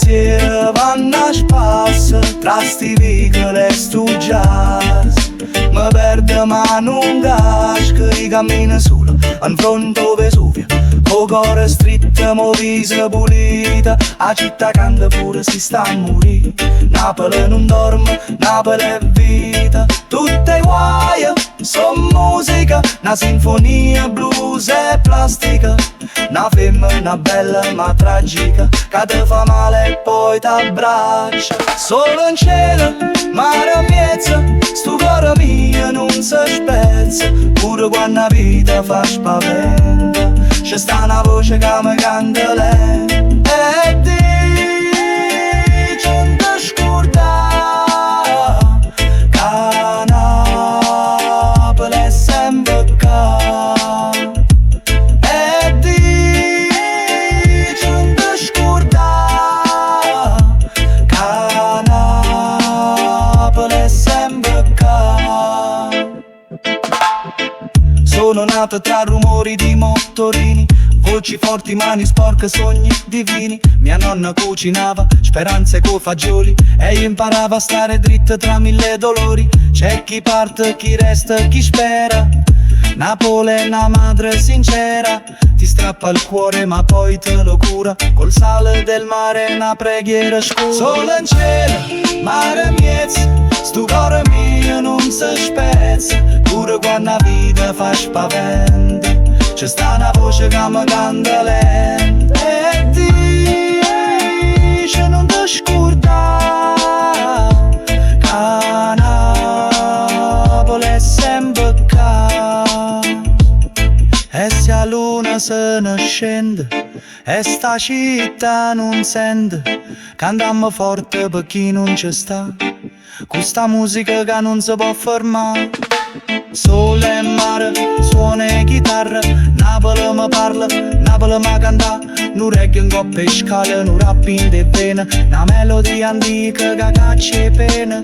pensieri vanno a spasso tra sti vicoli e stu jazz. Mi perdo ma non casco, io cammino solo in fronte al Vesuvio, con cuore stretto, mo viso pulito. La città canta pure si sta a morire. Napoli non dorme, Napoli è vita. Tutte guai son musica, una sinfonia blues e plastica. Una femmina bella ma tragica, che ti fa male e poi t'abbraccia. Solo in cielo, mare a mezzo, sto cuore mio non si spezza. Pure quando la vita fa spavento, c'è sta una voce che mi canta lenta. E dice non ti scordare che Napoli è sempre qua. E dice non ti scordare che Napoli è sempre qua. Sono nato tra rumori di motorini, voci forti, mani sporche, sogni divini. Mia nonna cucinava speranze co fagioli e io imparavo a stare dritto tra mille dolori. C'è chi parte, chi resta, chi spera. Napoli è una madre sincera, ti strappa il cuore ma poi te lo cura. Col sale del mare una preghiera scura. Solo in cielo, mare a mezzo, sto cuore mio non si spezza. Pure quando la vita fa spavento, c'è sta una voce che mi canta lenta. E dice non ti scordare che Napoli è sempre qua. E se la luna se ne scende e sta città non sente, cantiamo forte per chi non ci sta, questa musica che non si può fermare. Sole e mare, suona e chitarra, Napoli mi parla, Napoli mi canta. Nu reggae in coppe e scale, nu rap in de vene, una melodia antica che caccia e pena.